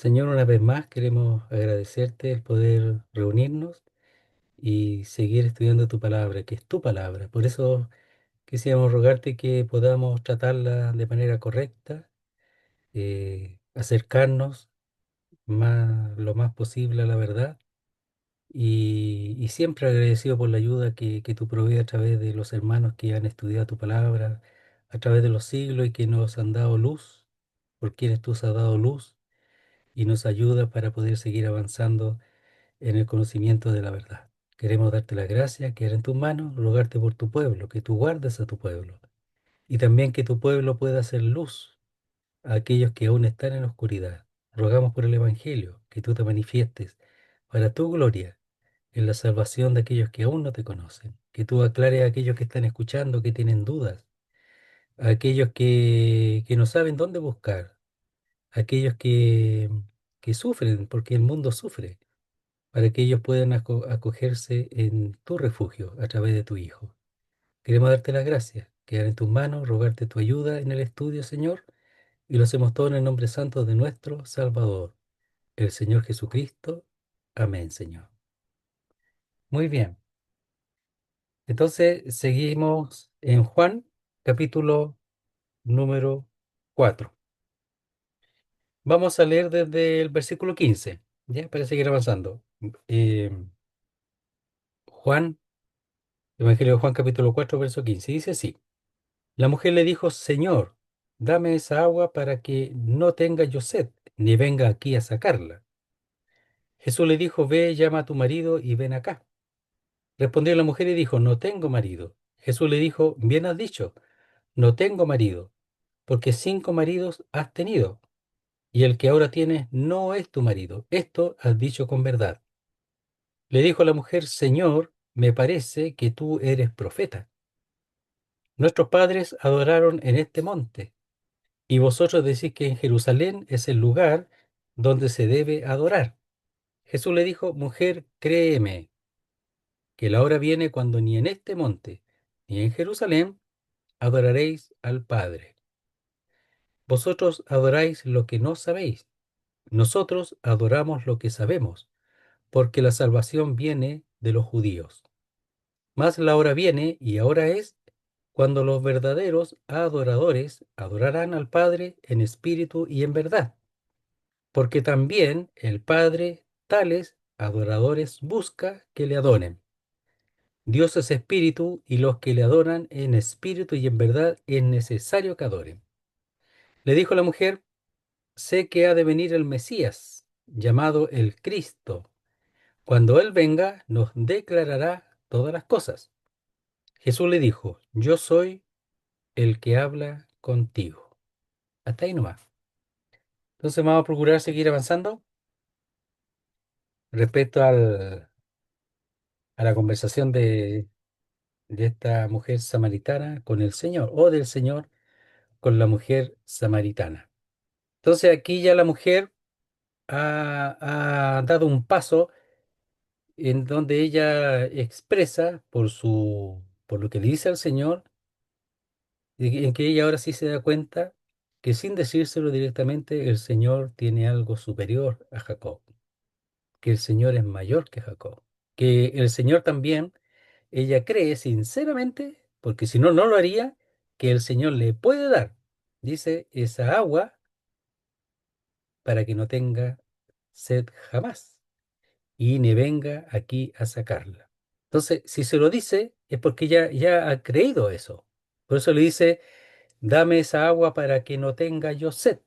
Señor, una vez más queremos agradecerte el poder reunirnos y seguir estudiando tu palabra, que es tu palabra. Por eso quisiéramos rogarte que podamos tratarla de manera correcta, acercarnos lo más posible a la verdad y siempre agradecido por la ayuda que tú provees a través de los hermanos que han estudiado tu palabra, a través de los siglos y que nos han dado luz, por quienes tú has dado luz y nos ayuda para poder seguir avanzando en el conocimiento de la verdad. Queremos darte las gracias, quedar en tus manos, rogarte por tu pueblo, que tú guardes a tu pueblo y también que tu pueblo pueda hacer luz a aquellos que aún están en oscuridad. Rogamos por el Evangelio, que tú te manifiestes para tu gloria en la salvación de aquellos que aún no te conocen, que tú aclares a aquellos que están escuchando, que tienen dudas, a aquellos que no saben dónde buscar, a aquellos que sufren, porque el mundo sufre para que ellos puedan acogerse en tu refugio a través de tu Hijo. Queremos darte las gracias, quedar en tus manos, rogarte tu ayuda en el estudio, Señor, y lo hacemos todo en el nombre santo de nuestro Salvador, el Señor Jesucristo. Amén, Señor. Muy bien. Entonces, seguimos en Juan, capítulo número 4. Vamos a leer desde el versículo 15, ¿ya? Para seguir avanzando. Eh, Juan, Evangelio de Juan, capítulo 4, verso 15. Dice así. La mujer le dijo, Señor, dame esa agua para que no tenga yo sed, ni venga aquí a sacarla. Jesús le dijo, ve, llama a tu marido y ven acá. Respondió la mujer y dijo, no tengo marido. Jesús le dijo, bien has dicho, no tengo marido, porque 5 maridos has tenido, y el que ahora tienes no es tu marido. Esto has dicho con verdad. Le dijo la mujer, Señor, me parece que tú eres profeta. Nuestros padres adoraron en este monte. Y vosotros decís que en Jerusalén es el lugar donde se debe adorar. Jesús le dijo, mujer, créeme, que la hora viene cuando ni en este monte, ni en Jerusalén adoraréis al Padre. Vosotros adoráis lo que no sabéis. Nosotros adoramos lo que sabemos, porque la salvación viene de los judíos. Mas la hora viene, y ahora es, cuando los verdaderos adoradores adorarán al Padre en espíritu y en verdad, porque también el Padre tales adoradores busca que le adoren. Dios es espíritu y los que le adoran en espíritu y en verdad es necesario que adoren. Le dijo la mujer, sé que ha de venir el Mesías, llamado el Cristo. Cuando Él venga, nos declarará todas las cosas. Jesús le dijo, yo soy el que habla contigo. Hasta ahí nomás. Entonces vamos a procurar seguir avanzando respecto a la conversación de esta mujer samaritana con el Señor, o del Señor con la mujer samaritana. Entonces aquí ya la mujer ha dado un paso en donde ella expresa por lo que le dice al Señor, en que ella ahora sí se da cuenta que sin decírselo directamente, el Señor tiene algo superior a Jacob, que el Señor es mayor que Jacob, que el Señor también, ella cree sinceramente, porque si no, no lo haría, que el Señor le puede dar, dice, esa agua para que no tenga sed jamás y ni venga aquí a sacarla. Entonces, si se lo dice, es porque ya ha creído eso. Por eso le dice, dame esa agua para que no tenga yo sed,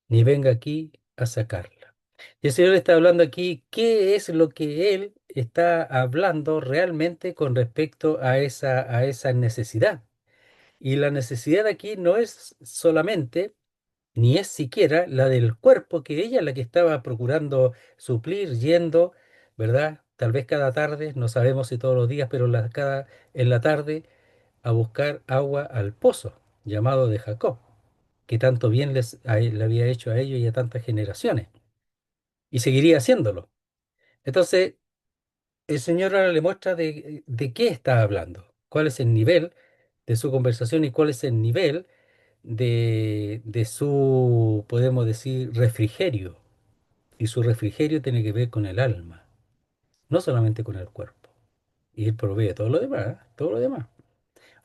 ni venga aquí a sacarla. Y el Señor está hablando aquí, ¿qué es lo que Él está hablando realmente con respecto a esa necesidad? Y la necesidad aquí no es solamente, ni es siquiera la del cuerpo, que ella es la que estaba procurando suplir, yendo, ¿verdad? Tal vez cada tarde, no sabemos si todos los días, pero en la tarde, a buscar agua al pozo, llamado de Jacob, que tanto bien le había hecho a ellos y a tantas generaciones, y seguiría haciéndolo. Entonces, el Señor ahora le muestra de qué está hablando, cuál es el nivel de su conversación y cuál es el nivel de su, podemos decir, refrigerio. Y su refrigerio tiene que ver con el alma, no solamente con el cuerpo. Y él provee todo lo demás, ¿eh? Todo lo demás.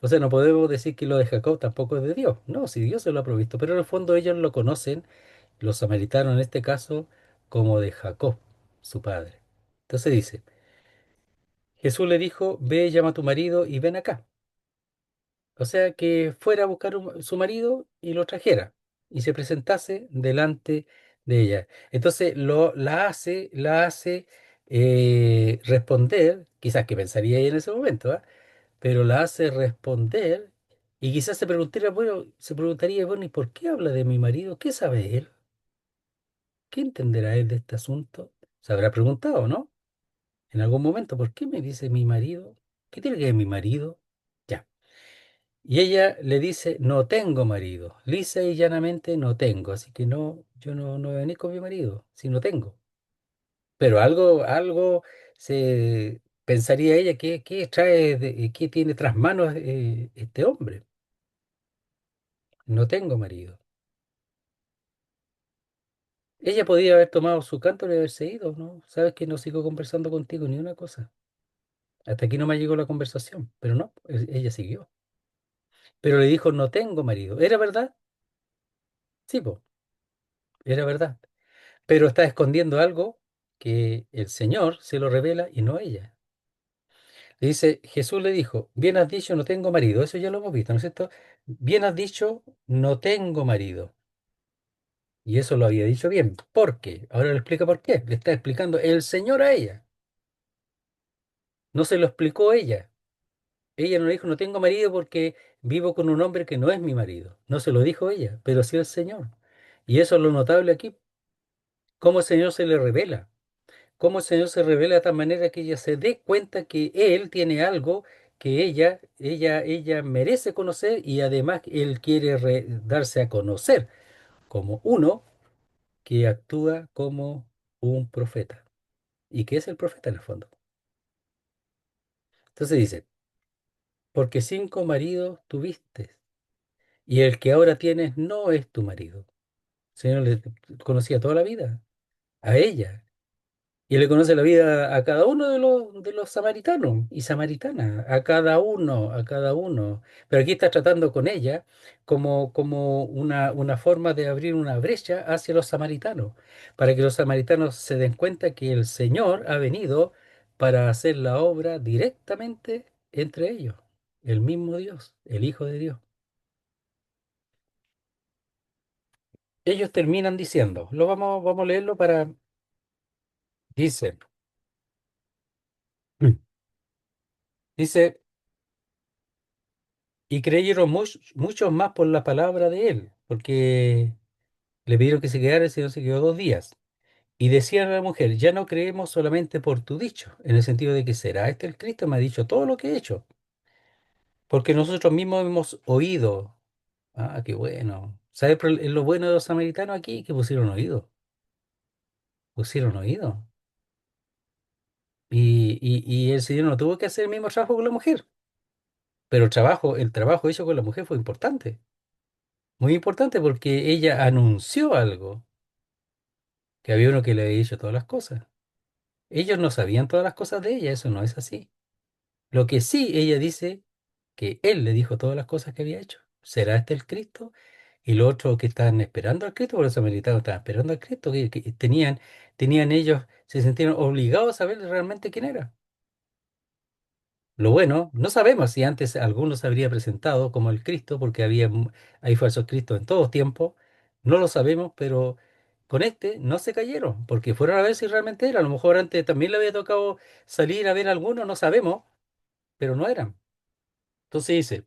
O sea, no podemos decir que lo de Jacob tampoco es de Dios. No, si Dios se lo ha provisto. Pero en el fondo ellos lo conocen, los samaritanos en este caso, como de Jacob, su padre. Entonces dice, Jesús le dijo, ve, llama a tu marido y ven acá. O sea, que fuera a buscar su marido y lo trajera y se presentase delante de ella. Entonces la hace responder, quizás que pensaría ella en ese momento, ¿ah? Pero la hace responder y quizás se preguntaría, bueno, ¿y por qué habla de mi marido? ¿Qué sabe él? ¿Qué entenderá él de este asunto? Se habrá preguntado, ¿no? En algún momento, ¿por qué me dice mi marido? ¿Qué tiene que ver mi marido? Ya. Y ella le dice, no tengo marido. Lisa y llanamente no tengo. Así que no, yo no voy a venir con mi marido, si no tengo. Pero algo se pensaría ella, ¿qué trae, qué tiene tras manos este hombre? No tengo marido. Ella podía haber tomado su cántaro y haberse ido, ¿no? Sabes que no sigo conversando contigo ni una cosa. Hasta aquí no me llegó la conversación, pero no, ella siguió. Pero le dijo, no tengo marido. ¿Era verdad? Sí, po, era verdad. Pero está escondiendo algo que el Señor se lo revela y no ella. Le dice, Jesús le dijo, bien has dicho, no tengo marido. Eso ya lo hemos visto, ¿no es cierto? Bien has dicho, no tengo marido. Y eso lo había dicho bien. ¿Por qué? Ahora le explica por qué. Le está explicando el Señor a ella. No se lo explicó ella. Ella no le dijo, no tengo marido porque vivo con un hombre que no es mi marido. No se lo dijo ella, pero sí el Señor. Y eso es lo notable aquí. Cómo el Señor se le revela. Cómo el Señor se revela de tal manera que ella se dé cuenta que Él tiene algo que ella merece conocer y además Él quiere darse a conocer como uno que actúa como un profeta. ¿Y qué es el profeta en el fondo? Entonces dice, porque 5 maridos tuviste y el que ahora tienes no es tu marido. El Señor le conocía toda la vida, a ella. Y le conoce la vida a cada uno de los samaritanos y samaritanas, a cada uno, a cada uno. Pero aquí está tratando con ella como una forma de abrir una brecha hacia los samaritanos, para que los samaritanos se den cuenta que el Señor ha venido para hacer la obra directamente entre ellos, el mismo Dios, el Hijo de Dios. Ellos terminan diciendo, vamos a leerlo para, dice, dice. Y creyeron muchos más por la palabra de él, porque le pidieron que se quedara, el Señor se quedó 2 días. Y decían a la mujer, ya no creemos solamente por tu dicho, en el sentido de que será este el Cristo, me ha dicho todo lo que he hecho, porque nosotros mismos hemos oído. Ah, qué bueno. ¿Sabes lo bueno de los samaritanos aquí? Que pusieron oído, pusieron oído. Y el Señor no tuvo que hacer el mismo trabajo con la mujer, pero el trabajo hecho con la mujer fue importante, muy importante porque ella anunció algo. Que había uno que le había dicho todas las cosas. Ellos no sabían todas las cosas de ella, eso no es así. Lo que sí ella dice que él le dijo todas las cosas que había hecho. ¿Será este el Cristo? Y lo otro que estaban esperando al Cristo, por eso los militares estaban esperando al Cristo, que tenían ellos, se sintieron obligados a saber realmente quién era. Lo bueno, no sabemos si antes alguno se habría presentado como el Cristo, porque hay falsos Cristos en todos tiempos. No lo sabemos, pero con este no se cayeron, porque fueron a ver si realmente era. A lo mejor antes también le había tocado salir a ver a alguno, no sabemos, pero no eran. Entonces dice,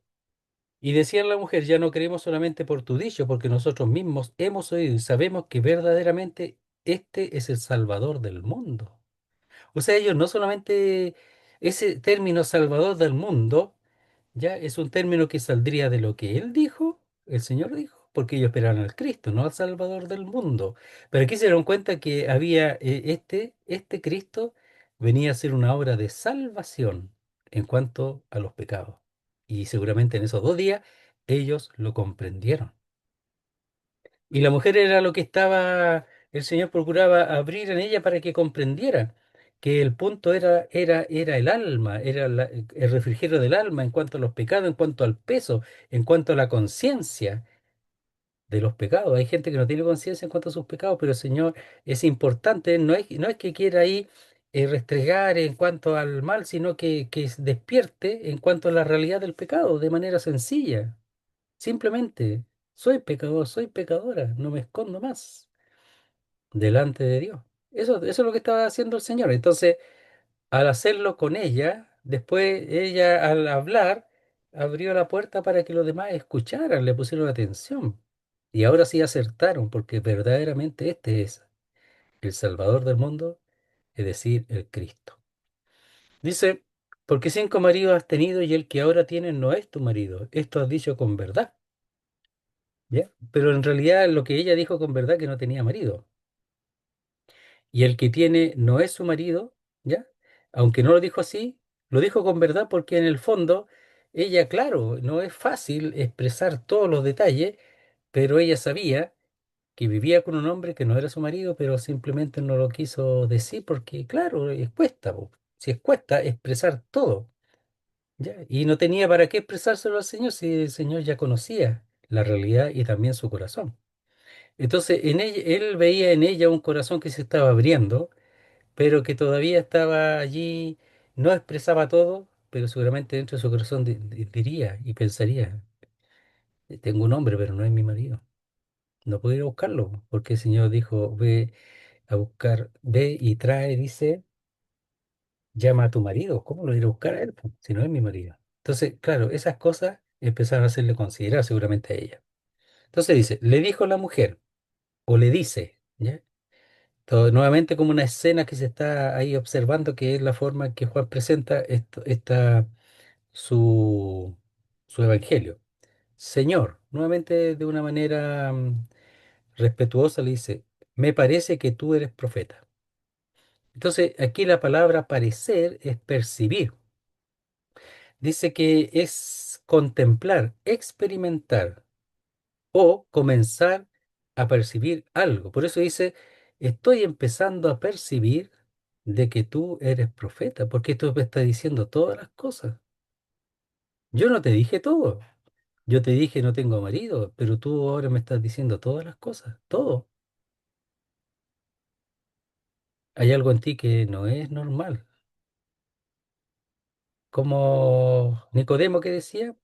y decía la mujer, ya no creemos solamente por tu dicho, porque nosotros mismos hemos oído y sabemos que verdaderamente este es el Salvador del mundo. O sea, ellos no solamente ese término Salvador del mundo, ya es un término que saldría de lo que él dijo, el Señor dijo, porque ellos esperaban al Cristo, no al Salvador del mundo. Pero aquí se dieron cuenta que había este Cristo venía a ser una obra de salvación en cuanto a los pecados. Y seguramente en esos 2 días ellos lo comprendieron. Y la mujer era lo que estaba, el Señor procuraba abrir en ella para que comprendiera que el punto era el alma, era el refrigerio del alma en cuanto a los pecados, en cuanto al peso, en cuanto a la conciencia de los pecados. Hay gente que no tiene conciencia en cuanto a sus pecados, pero el Señor es importante, no es que quiera ahí restregar en cuanto al mal, sino que despierte en cuanto a la realidad del pecado de manera sencilla. Simplemente, soy pecadora, no me escondo más delante de Dios. Eso es lo que estaba haciendo el Señor. Entonces, al hacerlo con ella, después ella al hablar, abrió la puerta para que los demás escucharan, le pusieron atención. Y ahora sí acertaron, porque verdaderamente este es el Salvador del mundo, es decir, el Cristo. Dice, porque 5 maridos has tenido y el que ahora tienes no es tu marido. Esto has dicho con verdad. ¿Ya? Pero en realidad lo que ella dijo con verdad que no tenía marido. Y el que tiene no es su marido, ¿ya? Aunque no lo dijo así, lo dijo con verdad porque en el fondo ella, claro, no es fácil expresar todos los detalles, pero ella sabía que vivía con un hombre que no era su marido, pero simplemente no lo quiso decir porque, claro, es cuesta, po. Si es cuesta expresar todo, ¿ya? Y no tenía para qué expresárselo al Señor si el Señor ya conocía la realidad y también su corazón. Entonces, en ella, él veía en ella un corazón que se estaba abriendo, pero que todavía estaba allí, no expresaba todo, pero seguramente dentro de su corazón diría y pensaría, tengo un hombre, pero no es mi marido. No puedo ir a buscarlo, porque el Señor dijo, ve a buscar, ve y trae, dice, llama a tu marido. ¿Cómo lo iré a buscar a él, po, si no es mi marido? Entonces, claro, esas cosas empezaron a hacerle considerar seguramente a ella. Entonces dice, le dijo la mujer, o le dice, ¿ya? Todo, nuevamente como una escena que se está ahí observando, que es la forma en que Juan presenta su, su evangelio. Señor, nuevamente de una manera respetuosa le dice, me parece que tú eres profeta. Entonces, aquí la palabra parecer es percibir. Dice que es contemplar, experimentar o comenzar a percibir algo. Por eso dice, estoy empezando a percibir de que tú eres profeta, porque esto me está diciendo todas las cosas. Yo no te dije todo. Yo te dije no tengo marido, pero tú ahora me estás diciendo todas las cosas, todo. Hay algo en ti que no es normal. Como Nicodemo que decía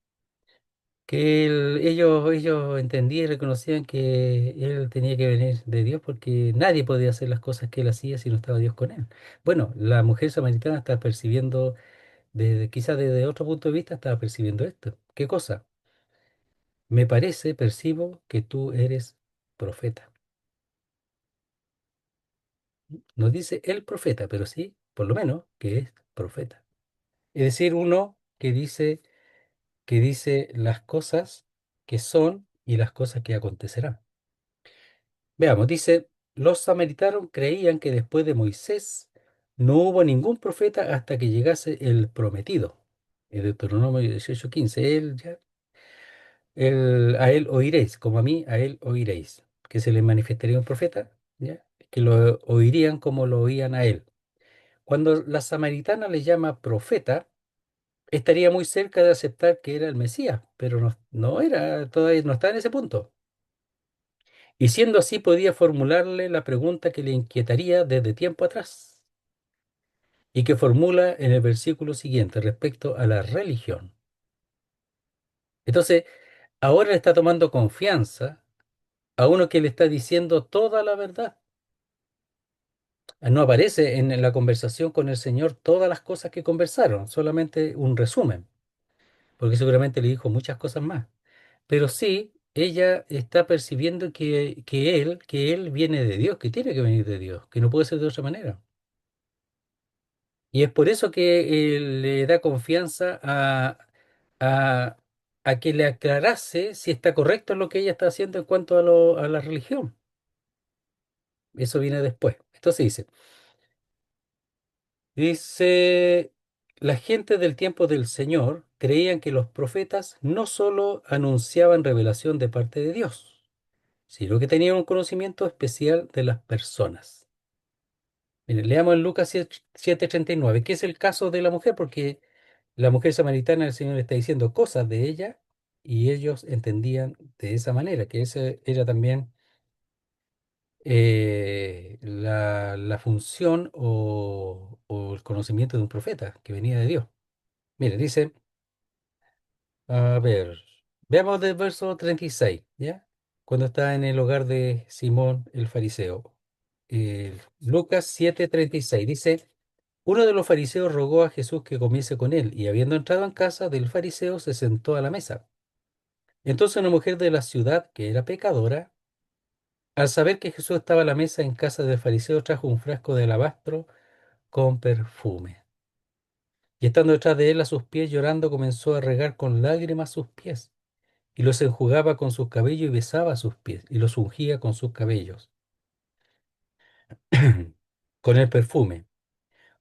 que ellos entendían y reconocían que él tenía que venir de Dios porque nadie podía hacer las cosas que él hacía si no estaba Dios con él. Bueno, la mujer samaritana está percibiendo, quizás desde otro punto de vista, estaba percibiendo esto. ¿Qué cosa? Me parece, percibo que tú eres profeta. No dice el profeta, pero sí, por lo menos, que es profeta. Es decir, uno que dice las cosas que son y las cosas que acontecerán. Veamos, dice, los samaritanos creían que después de Moisés no hubo ningún profeta hasta que llegase el prometido. En Deuteronomio 18:15, a él oiréis, como a mí, a él oiréis. Que se le manifestaría un profeta, ¿ya? Que lo oirían como lo oían a él. Cuando la samaritana le llama profeta, estaría muy cerca de aceptar que era el Mesías, pero no era, todavía no está en ese punto. Y siendo así, podía formularle la pregunta que le inquietaría desde tiempo atrás y que formula en el versículo siguiente respecto a la religión. Entonces, ahora le está tomando confianza a uno que le está diciendo toda la verdad. No aparece en la conversación con el Señor todas las cosas que conversaron, solamente un resumen, porque seguramente le dijo muchas cosas más. Pero sí, ella está percibiendo que él viene de Dios, que tiene que venir de Dios, que no puede ser de otra manera. Y es por eso que le da confianza a, a que le aclarase si está correcto en lo que ella está haciendo en cuanto a la religión. Eso viene después. Entonces dice, la gente del tiempo del Señor creían que los profetas no solo anunciaban revelación de parte de Dios, sino que tenía un conocimiento especial de las personas. Miren, leamos en Lucas 7:39, que es el caso de la mujer, porque la mujer samaritana, el Señor le está diciendo cosas de ella y ellos entendían de esa manera, que esa era también la función o el conocimiento de un profeta que venía de Dios. Mire, dice, a ver, veamos del verso 36, ¿ya? Cuando está en el hogar de Simón el fariseo. Lucas 7:36 dice, uno de los fariseos rogó a Jesús que comiese con él, y habiendo entrado en casa del fariseo, se sentó a la mesa. Entonces una mujer de la ciudad, que era pecadora, al saber que Jesús estaba a la mesa en casa del fariseo, trajo un frasco de alabastro con perfume. Y estando detrás de él a sus pies llorando, comenzó a regar con lágrimas sus pies, y los enjugaba con sus cabellos y besaba sus pies, y los ungía con sus cabellos, con el perfume.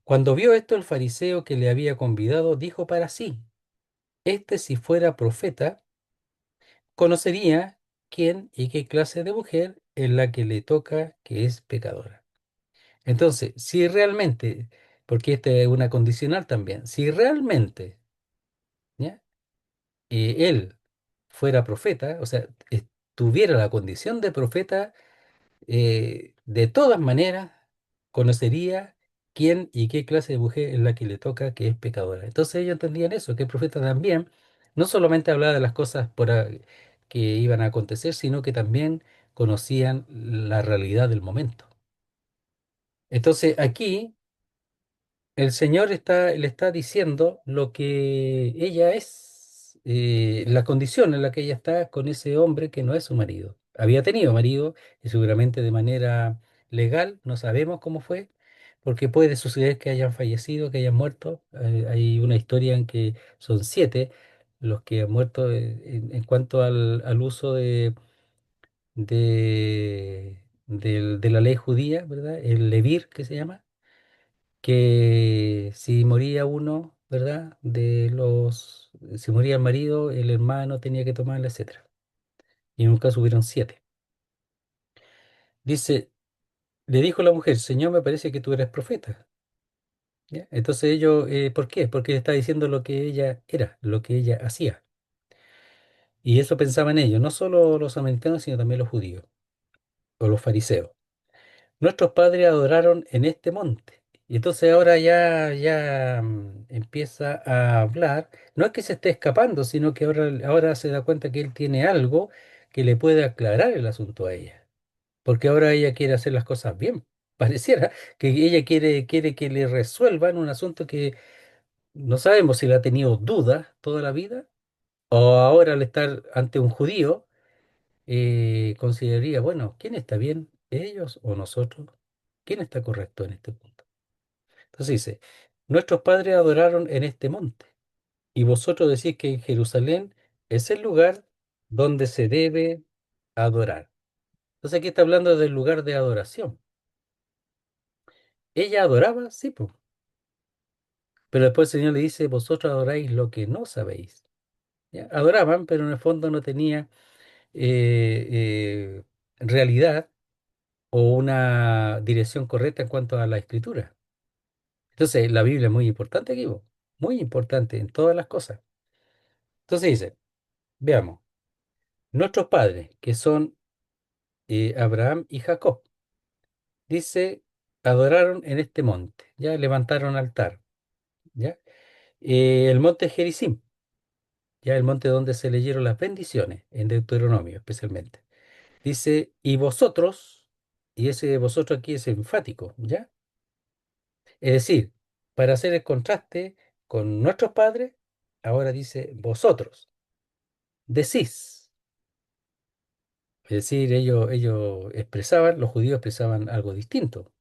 Cuando vio esto, el fariseo que le había convidado dijo para sí, este si fuera profeta, conocería quién y qué clase de mujer es la que le toca que es pecadora. Entonces, si realmente, porque esta es una condicional también, si realmente, ¿ya? Él fuera profeta, o sea, tuviera la condición de profeta, de todas maneras conocería quién y qué clase de mujer es la que le toca que es pecadora. Entonces ellos entendían eso, que el profeta también no solamente hablaba de las cosas que iban a acontecer, sino que también conocían la realidad del momento. Entonces aquí el Señor le está diciendo lo que ella es, la condición en la que ella está con ese hombre que no es su marido. Había tenido marido y seguramente de manera legal, no sabemos cómo fue, porque puede suceder que hayan fallecido, que hayan muerto. Hay una historia en que son 7 los que han muerto en cuanto al uso de la ley judía, ¿verdad? El levir que se llama que si moría uno, ¿verdad? Si moría el marido, el hermano tenía que tomarla, etcétera. Y en un caso hubieron 7. Dice, le dijo la mujer, Señor, me parece que tú eres profeta. ¿Ya? Entonces ellos, ¿por qué? Porque le está diciendo lo que ella era, lo que ella hacía. Y eso pensaban ellos, no solo los samaritanos, sino también los judíos o los fariseos. Nuestros padres adoraron en este monte. Y entonces ahora ya empieza a hablar. No es que se esté escapando, sino que ahora se da cuenta que él tiene algo que le puede aclarar el asunto a ella. Porque ahora ella quiere hacer las cosas bien. Pareciera que ella quiere que le resuelvan un asunto que no sabemos si le ha tenido dudas toda la vida o ahora al estar ante un judío consideraría, bueno, ¿quién está bien? ¿Ellos o nosotros? ¿Quién está correcto en este punto? Entonces dice, nuestros padres adoraron en este monte, y vosotros decís que en Jerusalén es el lugar donde se debe adorar. Entonces aquí está hablando del lugar de adoración. Ella adoraba, sí, pues, pero después el Señor le dice, vosotros adoráis lo que no sabéis. ¿Ya? Adoraban, pero en el fondo no tenía realidad o una dirección correcta en cuanto a la escritura. Entonces, la Biblia es muy importante aquí, po, muy importante en todas las cosas. Entonces dice, veamos, nuestros padres, que son Abraham y Jacob, dice, adoraron en este monte, ya levantaron altar, ya. El monte Gerizim, ya el monte donde se leyeron las bendiciones, en Deuteronomio especialmente. Dice, y vosotros, y ese vosotros aquí es enfático, ¿ya? Es decir, para hacer el contraste con nuestros padres, ahora dice vosotros, decís. Es decir, ellos expresaban, los judíos expresaban algo distinto.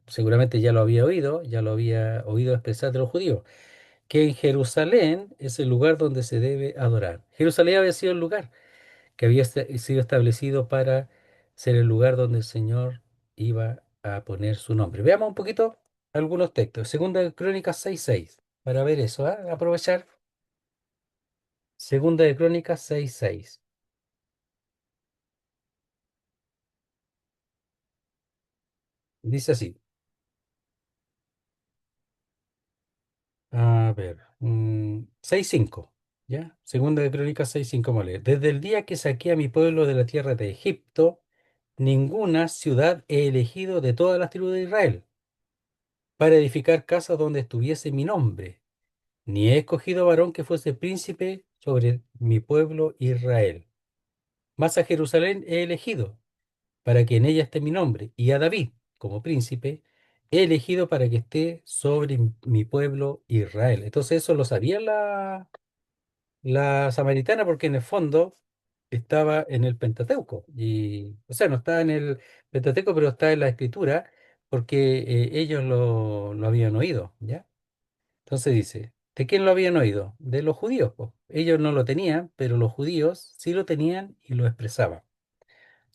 Seguramente ya lo había oído expresar de los judíos, que en Jerusalén es el lugar donde se debe adorar. Jerusalén había sido el lugar que había sido establecido para ser el lugar donde el Señor iba a poner su nombre. Veamos un poquito algunos textos. Segunda de Crónicas 6:6, para ver eso, ¿ah? Aprovechar. Segunda de Crónicas 6:6. Dice así. A ver, 6:5, ¿ya? Segunda de Crónicas 6:5, vamos a leer. Desde el día que saqué a mi pueblo de la tierra de Egipto, ninguna ciudad he elegido de todas las tribus de Israel para edificar casas donde estuviese mi nombre, ni he escogido varón que fuese príncipe sobre mi pueblo Israel. Mas a Jerusalén he elegido para que en ella esté mi nombre, y a David como príncipe he elegido para que esté sobre mi pueblo Israel. Entonces eso lo sabía la samaritana porque en el fondo estaba en el Pentateuco. Y, o sea, no estaba en el Pentateuco, pero está en la escritura porque ellos lo habían oído, ¿ya? Entonces dice, ¿de quién lo habían oído? De los judíos, po. Ellos no lo tenían, pero los judíos sí lo tenían y lo expresaban.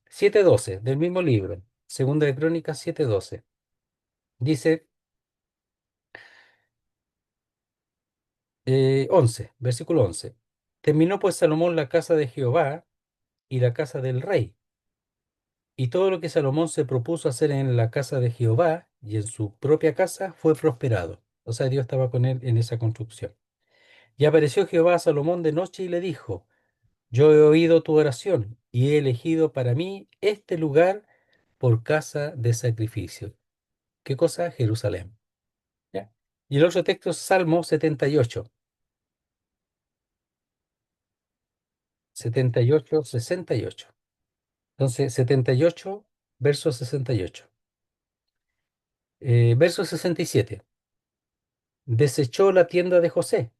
7:12 del mismo libro, Segunda de Crónicas 7:12. Dice 11, versículo 11. Terminó pues Salomón la casa de Jehová y la casa del rey. Y todo lo que Salomón se propuso hacer en la casa de Jehová y en su propia casa fue prosperado. O sea, Dios estaba con él en esa construcción. Y apareció Jehová a Salomón de noche y le dijo, yo he oído tu oración y he elegido para mí este lugar por casa de sacrificio. ¿Qué cosa? Jerusalén. ¿Ya? Y el otro texto es Salmo 78, 78, 68. Entonces, 78, verso 68. Verso 67. Desechó la tienda de José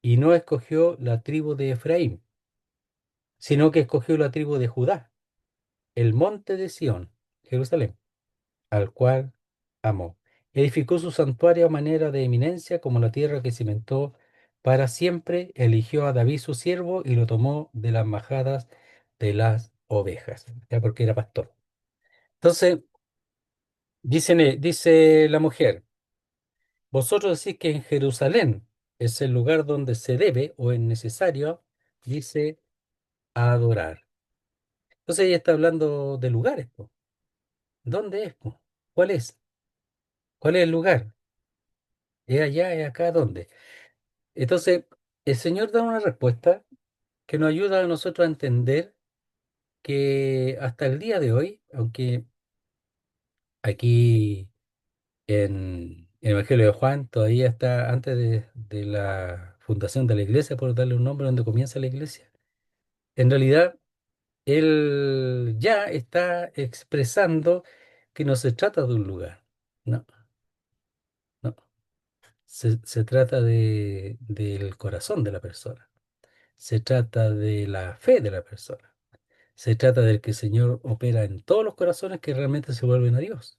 y no escogió la tribu de Efraín, sino que escogió la tribu de Judá, el monte de Sión, Jerusalén, al cual amó. Edificó su santuario a manera de eminencia como la tierra que cimentó para siempre. Eligió a David su siervo y lo tomó de las majadas de las ovejas, ya porque era pastor. Entonces, dice la mujer, vosotros decís que en Jerusalén es el lugar donde se debe o es necesario, dice, adorar. Entonces ella está hablando de lugares, po. ¿Dónde es, po? ¿Cuál es? ¿Cuál es el lugar? ¿Es allá, es acá, dónde? Entonces, el Señor da una respuesta que nos ayuda a nosotros a entender que hasta el día de hoy, aunque aquí en el Evangelio de Juan todavía está antes de la fundación de la iglesia, por darle un nombre donde comienza la iglesia, en realidad él ya está expresando que no se trata de un lugar, no, no, se trata del corazón de la persona, se trata de la fe de la persona. Se trata del que el Señor opera en todos los corazones que realmente se vuelven a Dios.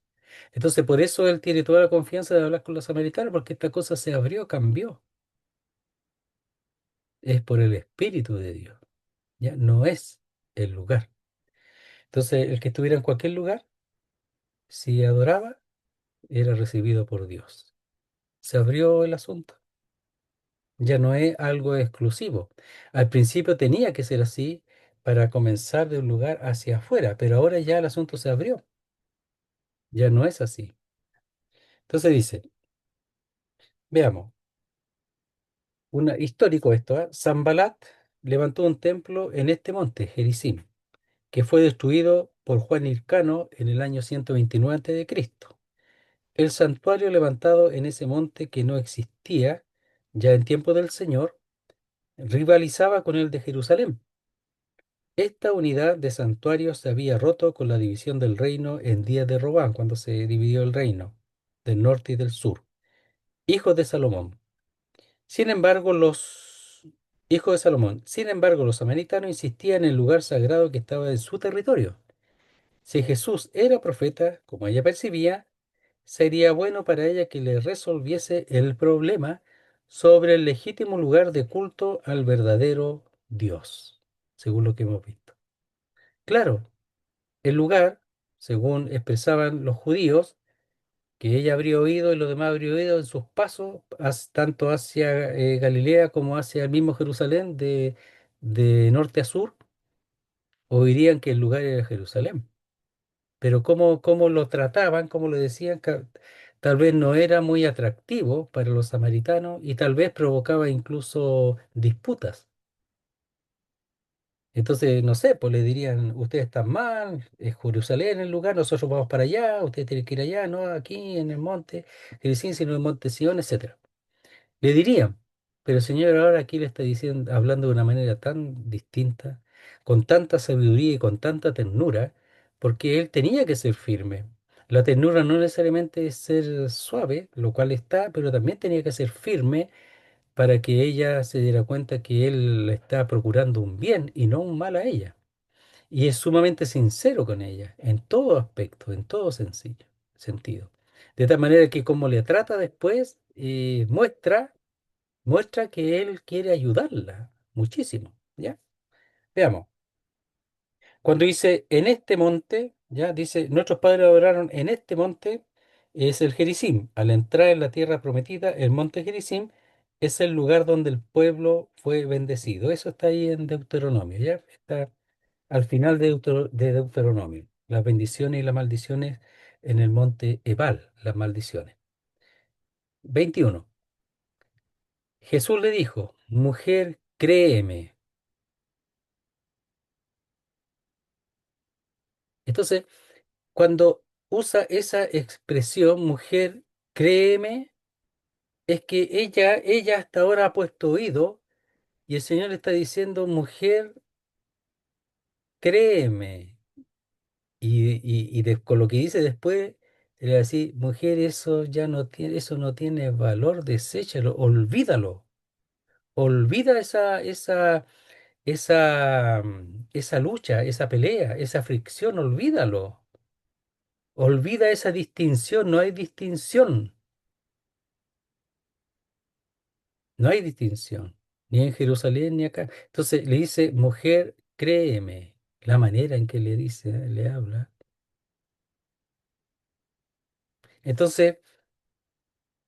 Entonces, por eso Él tiene toda la confianza de hablar con los samaritanos, porque esta cosa se abrió, cambió. Es por el Espíritu de Dios. Ya no es el lugar. Entonces, el que estuviera en cualquier lugar, si adoraba, era recibido por Dios. Se abrió el asunto. Ya no es algo exclusivo. Al principio tenía que ser así para comenzar de un lugar hacia afuera, pero ahora ya el asunto se abrió. Ya no es así. Entonces dice, veamos. Histórico esto, ¿eh? Sanbalat levantó un templo en este monte, Gerizim, que fue destruido por Juan Hircano en el año 129 a.C. El santuario levantado en ese monte que no existía ya en tiempo del Señor, rivalizaba con el de Jerusalén. Esta unidad de santuarios se había roto con la división del reino en días de Robán, cuando se dividió el reino del norte y del sur, hijos de Salomón. Sin embargo, los hijos de Salomón, sin embargo, los samaritanos insistían en el lugar sagrado que estaba en su territorio. Si Jesús era profeta, como ella percibía, sería bueno para ella que le resolviese el problema sobre el legítimo lugar de culto al verdadero Dios, según lo que hemos visto. Claro, el lugar, según expresaban los judíos, que ella habría oído y los demás habría oído en sus pasos, tanto hacia Galilea como hacia el mismo Jerusalén, de norte a sur, oirían que el lugar era Jerusalén. pero cómo lo trataban, cómo lo decían, tal vez no era muy atractivo para los samaritanos y tal vez provocaba incluso disputas. Entonces, no sé, pues le dirían, ustedes están mal, es Jerusalén el lugar, nosotros vamos para allá, ustedes tienen que ir allá, no aquí en el monte Gerizim, sino en el monte Sión, etcétera. Le dirían, pero el Señor ahora aquí le está diciendo, hablando de una manera tan distinta, con tanta sabiduría y con tanta ternura, porque Él tenía que ser firme. La ternura no necesariamente es ser suave, lo cual está, pero también tenía que ser firme para que ella se diera cuenta que Él le está procurando un bien y no un mal a ella. Y es sumamente sincero con ella, en todo aspecto, en todo sencillo, sentido. De tal manera que como le trata después, muestra que él quiere ayudarla muchísimo, ¿ya? Veamos. Cuando dice en este monte, ya dice, nuestros padres adoraron en este monte, es el Gerizim. Al entrar en la tierra prometida, el monte Gerizim es el lugar donde el pueblo fue bendecido. Eso está ahí en Deuteronomio, ¿ya? Está al final de Deuteronomio. Las bendiciones y las maldiciones en el monte Ebal, las maldiciones. 21. Jesús le dijo, mujer, créeme. Entonces, cuando usa esa expresión, mujer, créeme, es que ella hasta ahora ha puesto oído y el Señor le está diciendo, mujer, créeme. Con lo que dice después, le va a decir, mujer, eso no tiene valor, deséchalo, olvídalo. Olvida esa lucha, esa pelea, esa fricción, olvídalo. Olvida esa distinción, no hay distinción. No hay distinción, ni en Jerusalén ni acá. Entonces le dice, mujer, créeme, la manera en que le dice, le habla. Entonces,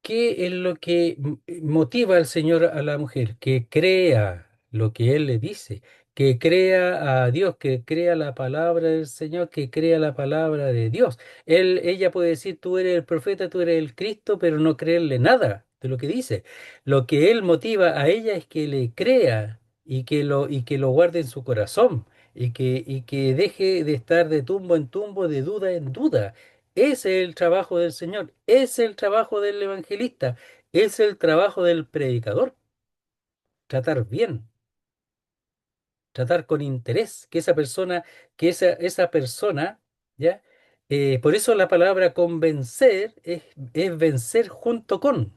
¿qué es lo que motiva al Señor a la mujer? Que crea lo que Él le dice, que crea a Dios, que crea la palabra del Señor, que crea la palabra de Dios. Ella puede decir, tú eres el profeta, tú eres el Cristo, pero no creerle nada de lo que dice. Lo que Él motiva a ella es que le crea y que lo guarde en su corazón. Y que deje de estar de tumbo en tumbo, de duda en duda. Ese es el trabajo del Señor, ese es el trabajo del evangelista, ese es el trabajo del predicador. Tratar bien, tratar con interés, esa persona, ¿ya? Por eso la palabra convencer es vencer junto con.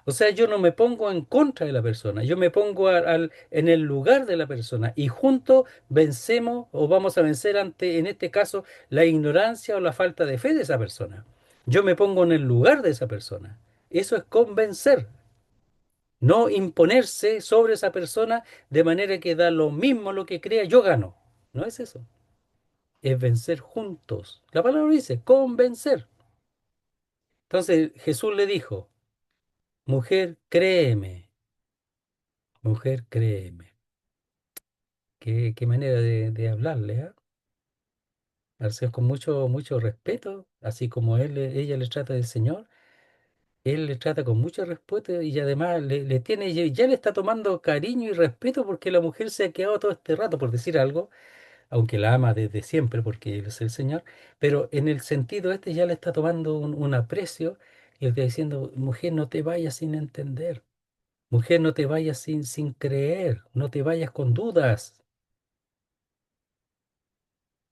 O sea, yo no me pongo en contra de la persona, yo me pongo en el lugar de la persona y juntos vencemos o vamos a vencer ante, en este caso, la ignorancia o la falta de fe de esa persona. Yo me pongo en el lugar de esa persona. Eso es convencer. No imponerse sobre esa persona de manera que da lo mismo lo que crea, yo gano. No es eso. Es vencer juntos. La palabra dice, convencer. Entonces Jesús le dijo, mujer, créeme, mujer, créeme. Qué manera de hablarle, ¿ah? Al ser con mucho respeto, así como ella le trata del Señor, él le trata con mucho respeto y además le tiene, ya le está tomando cariño y respeto porque la mujer se ha quedado todo este rato, por decir algo, aunque la ama desde siempre porque Él es el Señor, pero en el sentido este ya le está tomando un aprecio y le está diciendo, mujer, no te vayas sin entender, mujer, no te vayas sin creer, no te vayas con dudas.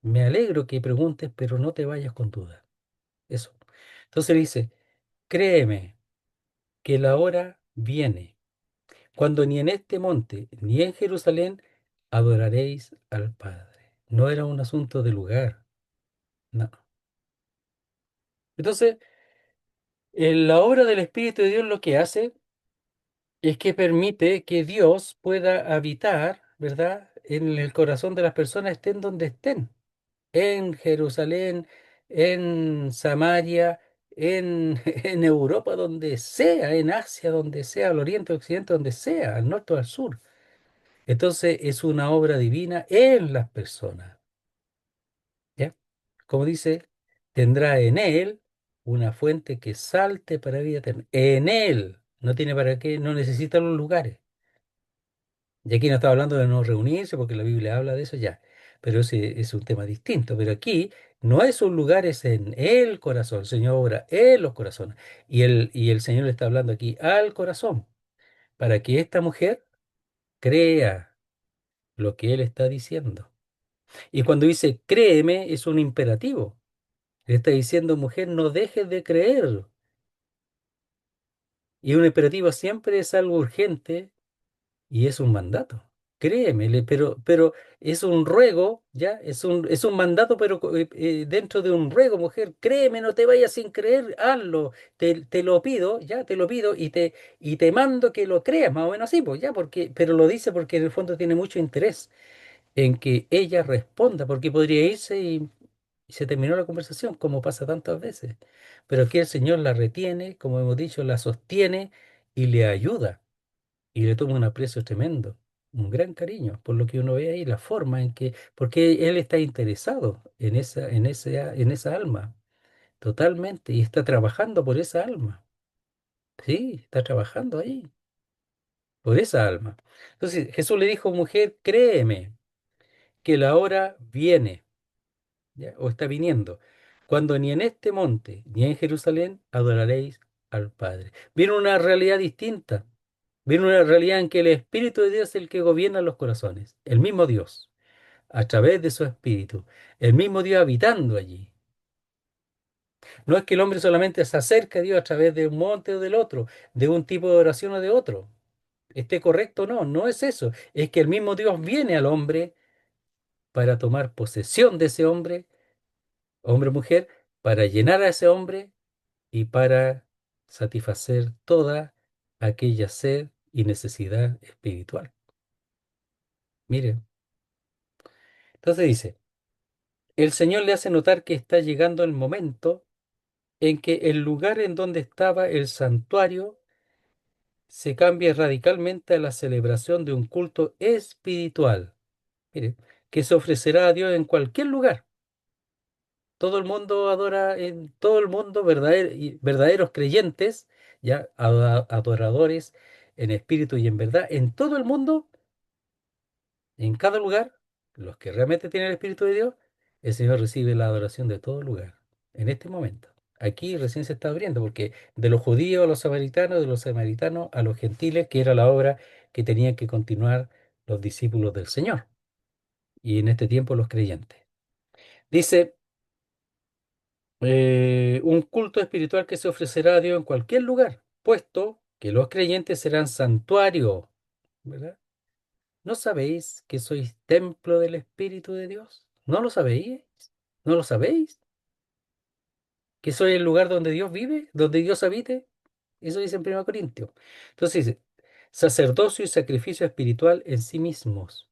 Me alegro que preguntes, pero no te vayas con dudas. Eso. Entonces le dice, créeme que la hora viene, cuando ni en este monte ni en Jerusalén adoraréis al Padre. No era un asunto de lugar, no. Entonces, en la obra del Espíritu de Dios lo que hace es que permite que Dios pueda habitar, ¿verdad?, en el corazón de las personas, estén donde estén, en Jerusalén, en Samaria, en Europa, donde sea, en Asia, donde sea, al oriente, occidente, donde sea, al norte o al sur. Entonces es una obra divina en las personas, ¿ya? Como dice. tendrá en él una fuente que salte para vida eterna. En él. No tiene para qué, no necesita los lugares. Y aquí no está hablando de no reunirse, porque la Biblia habla de eso ya. Pero ese es un tema distinto. Pero aquí no es un lugar, es en el corazón. El Señor obra en los corazones. Y el Señor le está hablando aquí al corazón, para que esta mujer crea lo que Él está diciendo. Y cuando dice créeme, es un imperativo. Le está diciendo, mujer, no dejes de creer. Y un imperativo siempre es algo urgente y es un mandato. Créeme, pero es un ruego, ¿ya? Es un mandato, pero dentro de un ruego, mujer, créeme, no te vayas sin creer, hazlo. Te lo pido, ya, te lo pido y te mando que lo creas, más o menos así, pues, ya, pero lo dice porque en el fondo tiene mucho interés en que ella responda, porque podría irse y se terminó la conversación, como pasa tantas veces. Pero aquí el Señor la retiene, como hemos dicho, la sostiene y le ayuda y le toma un aprecio tremendo, un gran cariño, por lo que uno ve ahí, la forma en que, porque Él está interesado en esa alma, totalmente, y está trabajando por esa alma. Sí, está trabajando ahí, por esa alma. Entonces Jesús le dijo, mujer, créeme que la hora viene. ¿Ya? O está viniendo, cuando ni en este monte ni en Jerusalén adoraréis al Padre. Viene una realidad distinta, viene una realidad en que el Espíritu de Dios es el que gobierna los corazones, el mismo Dios, a través de su Espíritu, el mismo Dios habitando allí. No es que el hombre solamente se acerque a Dios a través de un monte o del otro, de un tipo de oración o de otro. Esté correcto o no, no es eso. Es que el mismo Dios viene al hombre para tomar posesión de ese hombre, hombre o mujer, para llenar a ese hombre y para satisfacer toda aquella sed y necesidad espiritual. Mire, entonces dice, el Señor le hace notar que está llegando el momento en que el lugar en donde estaba el santuario se cambia radicalmente a la celebración de un culto espiritual, mire, que se ofrecerá a Dios en cualquier lugar. Todo el mundo adora, en todo el mundo verdaderos creyentes, ya adoradores en espíritu y en verdad, en todo el mundo, en cada lugar, los que realmente tienen el Espíritu de Dios, el Señor recibe la adoración de todo lugar, en este momento. Aquí recién se está abriendo, porque de los judíos a los samaritanos, de los samaritanos a los gentiles, que era la obra que tenían que continuar los discípulos del Señor, y en este tiempo los creyentes. Dice, un culto espiritual que se ofrecerá a Dios en cualquier lugar, puesto que los creyentes serán santuario, ¿verdad? ¿No sabéis que sois templo del Espíritu de Dios? ¿No lo sabéis? ¿No lo sabéis? ¿Que soy el lugar donde Dios vive, donde Dios habite? Eso dice en 1 Corintios. Entonces dice, sacerdocio y sacrificio espiritual en sí mismos.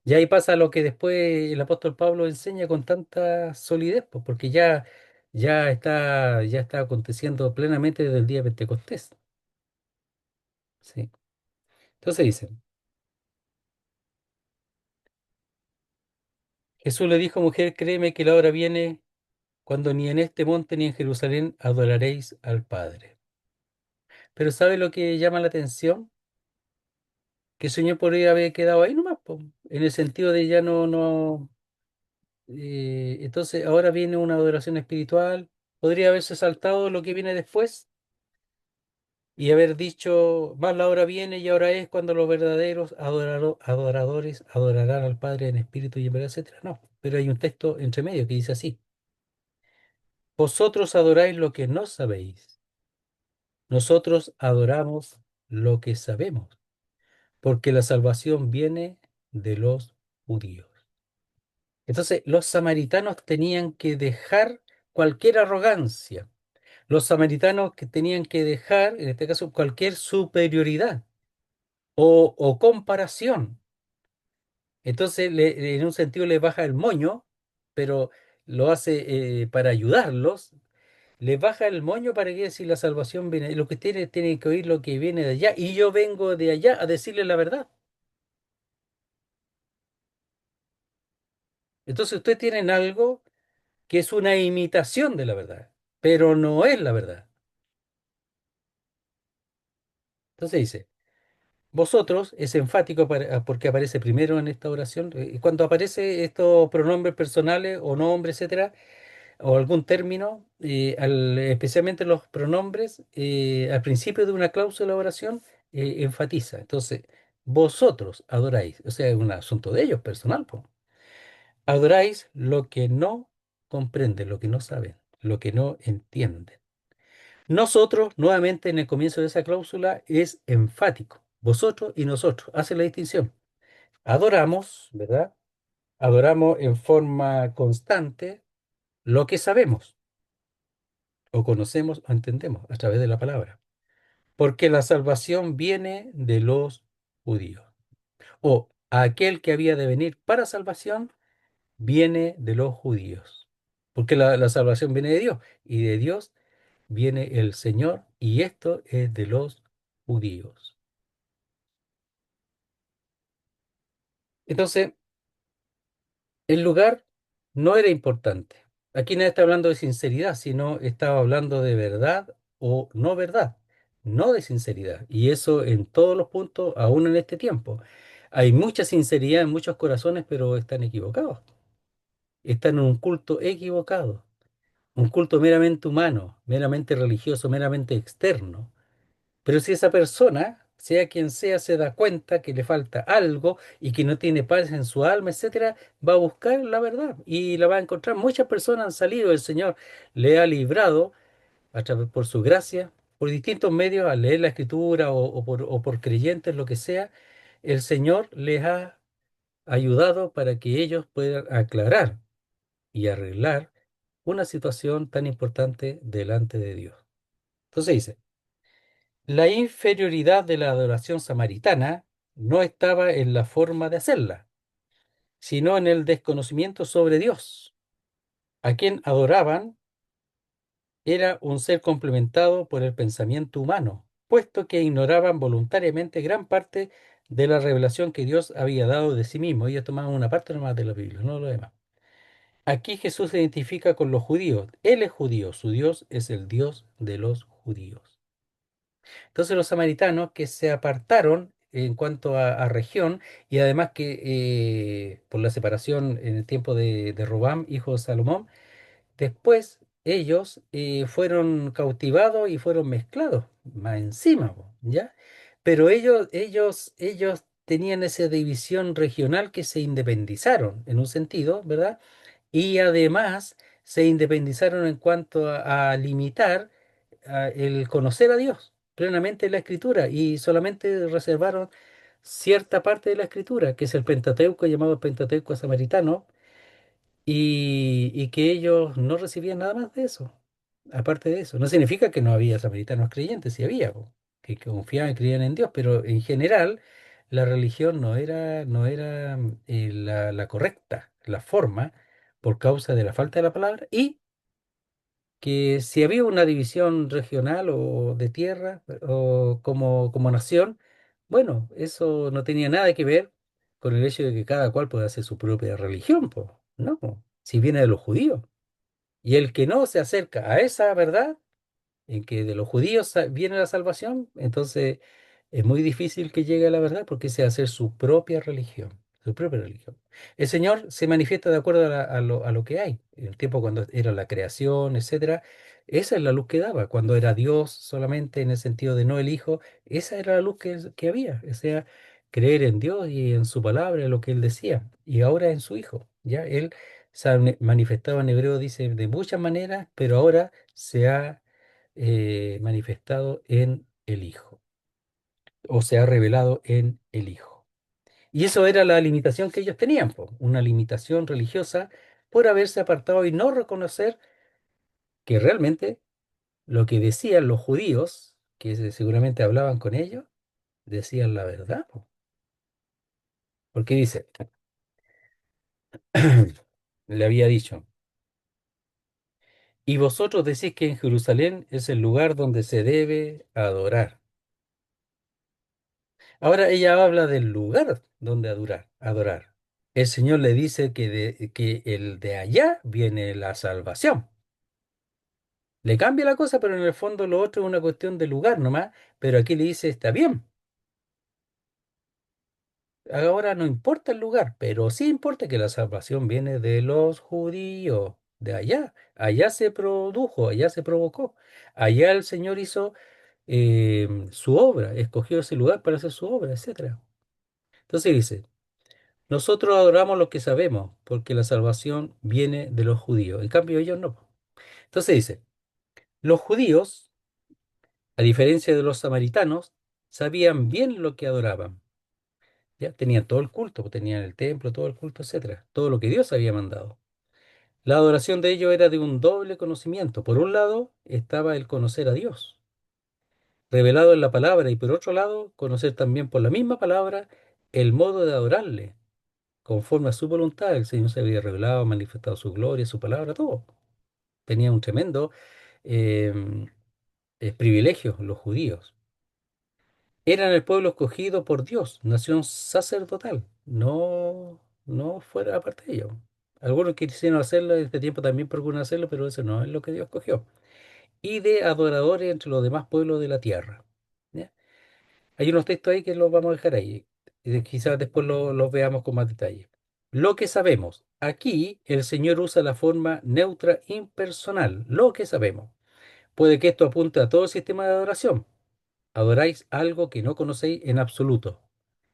Y ahí pasa lo que después el apóstol Pablo enseña con tanta solidez, pues, porque ya está aconteciendo plenamente desde el día de Pentecostés. ¿Sí? Entonces dice, Jesús le dijo, mujer, créeme que la hora viene cuando ni en este monte ni en Jerusalén adoraréis al Padre. Pero ¿sabe lo que llama la atención? Que el Señor podría haber quedado ahí nomás, po, en el sentido de ya no. Entonces ahora viene una adoración espiritual. Podría haberse saltado lo que viene después y haber dicho, más la hora viene y ahora es cuando los verdaderos adoradores adorarán al Padre en espíritu y en verdad, etcétera. No, pero hay un texto entre medio que dice así: vosotros adoráis lo que no sabéis, nosotros adoramos lo que sabemos, porque la salvación viene de los judíos. Entonces, los samaritanos tenían que dejar cualquier arrogancia. Los samaritanos que tenían que dejar, en este caso, cualquier superioridad o comparación. Entonces, en un sentido le baja el moño, pero lo hace para ayudarlos. Le baja el moño para que si la salvación viene, lo que tiene que oír lo que viene de allá, y yo vengo de allá a decirle la verdad. Entonces, ustedes tienen algo que es una imitación de la verdad, pero no es la verdad. Entonces dice, vosotros es enfático porque aparece primero en esta oración. Cuando aparece estos pronombres personales o nombres, etcétera, o algún término, especialmente los pronombres, al principio de una cláusula de oración, enfatiza. Entonces, vosotros adoráis, o sea, es un asunto de ellos personal, po. Adoráis lo que no comprenden, lo que no saben, lo que no entienden. Nosotros, nuevamente en el comienzo de esa cláusula, es enfático. Vosotros y nosotros, hace la distinción. Adoramos, ¿verdad? Adoramos en forma constante lo que sabemos, o conocemos o entendemos a través de la palabra. Porque la salvación viene de los judíos. O aquel que había de venir para salvación viene de los judíos. Porque la salvación viene de Dios. Y de Dios viene el Señor. Y esto es de los judíos. Entonces, el lugar no era importante. Aquí nadie está hablando de sinceridad, sino estaba hablando de verdad o no verdad, no de sinceridad. Y eso en todos los puntos, aún en este tiempo. Hay mucha sinceridad en muchos corazones, pero están equivocados. Están en un culto equivocado, un culto meramente humano, meramente religioso, meramente externo. Pero si esa persona, sea quien sea, se da cuenta que le falta algo y que no tiene paz en su alma, etcétera, va a buscar la verdad y la va a encontrar. Muchas personas han salido, el Señor le ha librado a través por su gracia, por distintos medios, al leer la Escritura o por creyentes, lo que sea, el Señor les ha ayudado para que ellos puedan aclarar y arreglar una situación tan importante delante de Dios. Entonces dice, la inferioridad de la adoración samaritana no estaba en la forma de hacerla, sino en el desconocimiento sobre Dios. A quien adoraban era un ser complementado por el pensamiento humano, puesto que ignoraban voluntariamente gran parte de la revelación que Dios había dado de sí mismo. Ellos tomaban una parte nomás de la Biblia, no lo demás. Aquí Jesús se identifica con los judíos. Él es judío, su Dios es el Dios de los judíos. Entonces los samaritanos que se apartaron en cuanto a región y además que por la separación en el tiempo de Robam, hijo de Salomón, después ellos fueron cautivados y fueron mezclados, más encima, po, ¿ya? Pero ellos tenían esa división regional que se independizaron en un sentido, ¿verdad? Y además se independizaron en cuanto a limitar el conocer a Dios plenamente en la Escritura y solamente reservaron cierta parte de la Escritura, que es el Pentateuco llamado Pentateuco samaritano, y que ellos no recibían nada más de eso. Aparte de eso, no significa que no había samaritanos creyentes, sí había, po, que confiaban y creían en Dios, pero en general la religión no era la correcta, la forma, por causa de la falta de la palabra y que si había una división regional o de tierra o como nación, bueno, eso no tenía nada que ver con el hecho de que cada cual pueda hacer su propia religión, po, ¿no? Si viene de los judíos. Y el que no se acerca a esa verdad, en que de los judíos viene la salvación, entonces es muy difícil que llegue a la verdad porque se hacer su propia religión, su propia religión. El Señor se manifiesta de acuerdo a lo que hay. En el tiempo cuando era la creación, etcétera, esa es la luz que daba. Cuando era Dios solamente en el sentido de no el Hijo, esa era la luz que había. O sea, creer en Dios y en su palabra, en lo que Él decía. Y ahora en su Hijo. Ya Él se ha manifestado en hebreo, dice, de muchas maneras, pero ahora se ha manifestado en el Hijo, o se ha revelado en el Hijo. Y eso era la limitación que ellos tenían, po, una limitación religiosa por haberse apartado y no reconocer que realmente lo que decían los judíos, que seguramente hablaban con ellos, decían la verdad, po. Porque dice, le había dicho, y vosotros decís que en Jerusalén es el lugar donde se debe adorar. Ahora ella habla del lugar donde adorar, adorar. el Señor le dice que el de allá viene la salvación. Le cambia la cosa, pero en el fondo lo otro es una cuestión de lugar nomás, pero aquí le dice, está bien, ahora no importa el lugar, pero sí importa que la salvación viene de los judíos, de allá. Allá se produjo, allá se provocó. Allá el Señor hizo su obra, escogió ese lugar para hacer su obra, etcétera. Entonces dice, nosotros adoramos lo que sabemos, porque la salvación viene de los judíos. En cambio, ellos no. Entonces dice, los judíos, a diferencia de los samaritanos, sabían bien lo que adoraban. Ya tenían todo el culto, pues, tenían el templo, todo el culto, etcétera, todo lo que Dios había mandado. La adoración de ellos era de un doble conocimiento. Por un lado estaba el conocer a Dios, revelado en la palabra, y por otro lado, conocer también por la misma palabra el modo de adorarle. Conforme a su voluntad, el Señor se había revelado, manifestado su gloria, su palabra, todo. Tenía un tremendo eh, privilegio los judíos. Eran el pueblo escogido por Dios, nación sacerdotal, no fuera aparte de ello. Algunos quisieron hacerlo, en este tiempo también procuran hacerlo, pero eso no es lo que Dios escogió. Y de adoradores entre los demás pueblos de la tierra. ¿Ya? Hay unos textos ahí que los vamos a dejar ahí. Quizás después los veamos con más detalle. Lo que sabemos. Aquí el Señor usa la forma neutra impersonal. Lo que sabemos. Puede que esto apunte a todo el sistema de adoración. Adoráis algo que no conocéis en absoluto.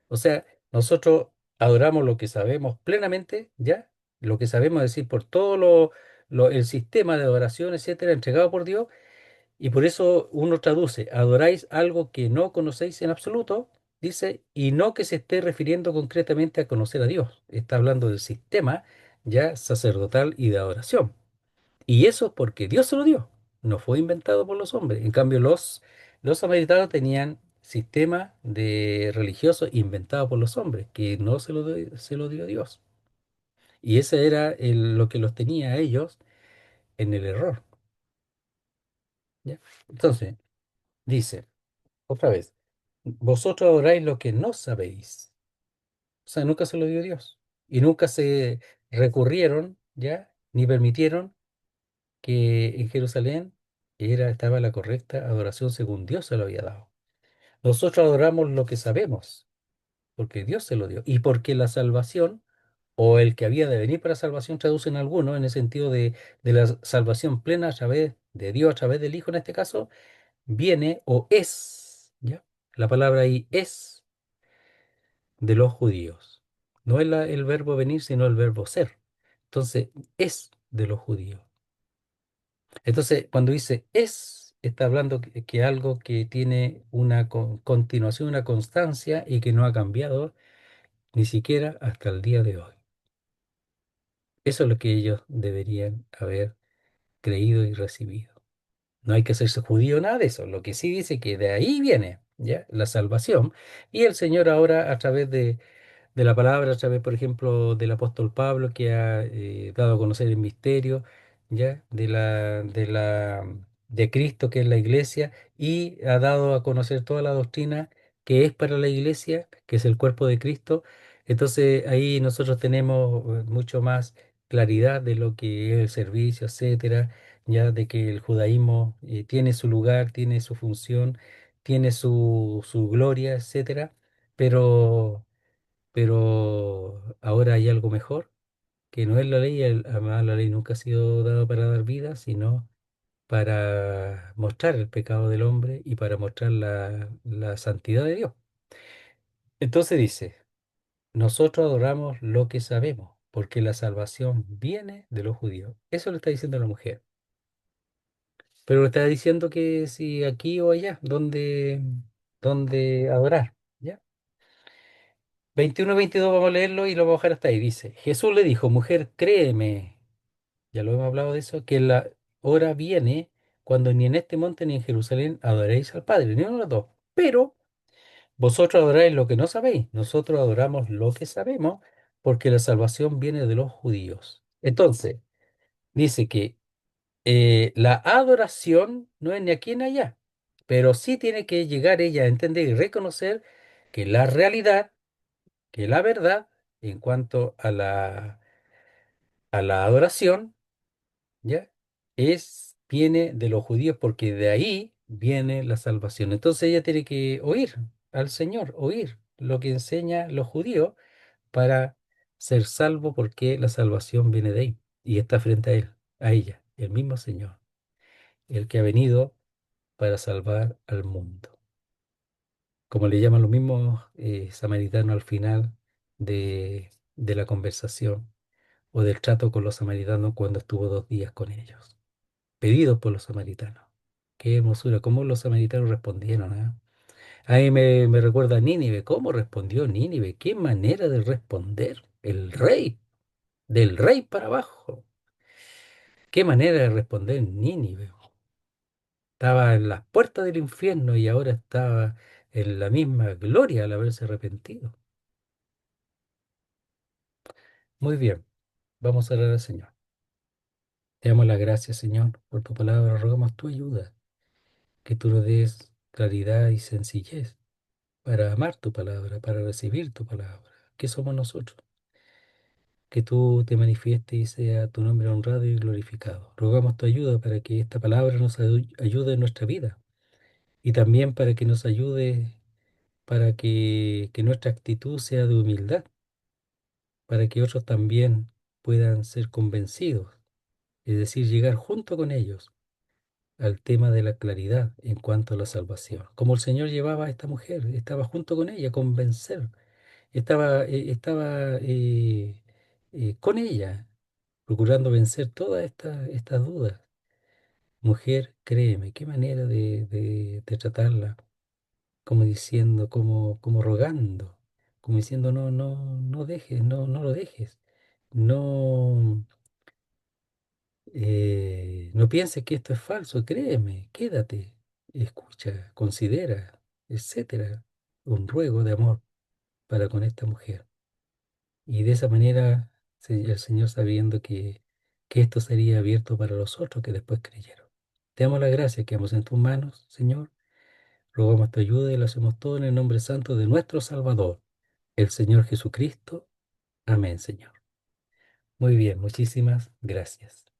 O sea, nosotros adoramos lo que sabemos plenamente, ¿ya? Lo que sabemos decir por todo el sistema de adoración, etcétera, entregado por Dios, y por eso uno traduce, adoráis algo que no conocéis en absoluto, dice, y no que se esté refiriendo concretamente a conocer a Dios. Está hablando del sistema ya sacerdotal y de adoración. Y eso es porque Dios se lo dio, no fue inventado por los hombres. En cambio, los samaritanos tenían sistema de religioso inventado por los hombres, que no se lo dio Dios. Y ese era lo que los tenía a ellos en el error. ¿Ya? Entonces, dice, otra vez, vosotros adoráis lo que no sabéis. O sea, nunca se lo dio Dios. Y nunca se recurrieron, ¿ya? Ni permitieron que en Jerusalén estaba la correcta adoración según Dios se lo había dado. Nosotros adoramos lo que sabemos, porque Dios se lo dio. Y porque la salvación, o el que había de venir para salvación, traducen algunos en el sentido de la salvación plena a través de Dios, a través del Hijo en este caso, viene o es, ¿ya? La palabra ahí es de los judíos. No es el verbo venir, sino el verbo ser. Entonces, es de los judíos. Entonces, cuando dice es, está hablando que algo que tiene una continuación, una constancia y que no ha cambiado ni siquiera hasta el día de hoy. Eso es lo que ellos deberían haber creído y recibido. No hay que hacerse judío, nada de eso. Lo que sí dice que de ahí viene, ¿ya? La salvación. Y el Señor ahora a través de la palabra, a través, por ejemplo, del apóstol Pablo, que ha dado a conocer el misterio, ¿ya? De Cristo, que es la iglesia, y ha dado a conocer toda la doctrina que es para la iglesia, que es el cuerpo de Cristo. Entonces ahí nosotros tenemos mucho más claridad de lo que es el servicio, etcétera, ya de que el judaísmo tiene su lugar, tiene su función, tiene su gloria, etcétera, pero ahora hay algo mejor, que no es la ley, además la ley nunca ha sido dada para dar vida, sino para mostrar el pecado del hombre y para mostrar la santidad de Dios. Entonces dice, nosotros adoramos lo que sabemos, porque la salvación viene de los judíos. Eso le está diciendo la mujer. Pero le está diciendo que si aquí o allá, donde adorar. ¿Ya? 21 22 vamos a leerlo y lo vamos a dejar hasta ahí. Dice, Jesús le dijo, mujer, créeme, ya lo hemos hablado de eso, que la hora viene cuando ni en este monte ni en Jerusalén adoréis al Padre, ni uno de los dos. Pero vosotros adoráis lo que no sabéis, nosotros adoramos lo que sabemos, porque la salvación viene de los judíos. Entonces, dice que la adoración no es ni aquí ni allá, pero sí tiene que llegar ella a entender y reconocer que la realidad, que la verdad, en cuanto a la adoración, ¿ya? Viene de los judíos porque de ahí viene la salvación. Entonces ella tiene que oír al Señor, oír lo que enseña los judíos para ser salvo porque la salvación viene de ahí y está frente a él, a ella, el mismo Señor, el que ha venido para salvar al mundo. Como le llaman los mismos samaritanos al final de la conversación o del trato con los samaritanos cuando estuvo 2 días con ellos, pedidos por los samaritanos. Qué hermosura, cómo los samaritanos respondieron, ¿eh? Ahí me recuerda a Nínive, cómo respondió Nínive, qué manera de responder el rey, del rey para abajo, qué manera de responder Nínive. Estaba en las puertas del infierno y ahora estaba en la misma gloria al haberse arrepentido. Muy bien, vamos a orar al Señor. Te damos las gracias, Señor, por tu palabra. Rogamos tu ayuda, que tú nos des claridad y sencillez para amar tu palabra, para recibir tu palabra. ¿Qué somos nosotros? Que tú te manifiestes y sea tu nombre honrado y glorificado. Rogamos tu ayuda para que esta palabra nos ayude en nuestra vida y también para que nos ayude, para que nuestra actitud sea de humildad, para que otros también puedan ser convencidos, es decir, llegar junto con ellos al tema de la claridad en cuanto a la salvación. Como el Señor llevaba a esta mujer, estaba junto con ella, convencer, estaba con ella, procurando vencer todas estas dudas. Mujer, créeme, qué manera de tratarla, como diciendo, como rogando, como diciendo, no, no, no dejes, no, no lo dejes, no, no pienses que esto es falso, créeme, quédate, escucha, considera, etcétera. Un ruego de amor para con esta mujer. Y de esa manera el Señor sabiendo que esto sería abierto para los otros que después creyeron. Te damos las gracias, quedamos en tus manos, Señor. Rogamos tu ayuda y lo hacemos todo en el nombre santo de nuestro Salvador, el Señor Jesucristo. Amén, Señor. Muy bien, muchísimas gracias.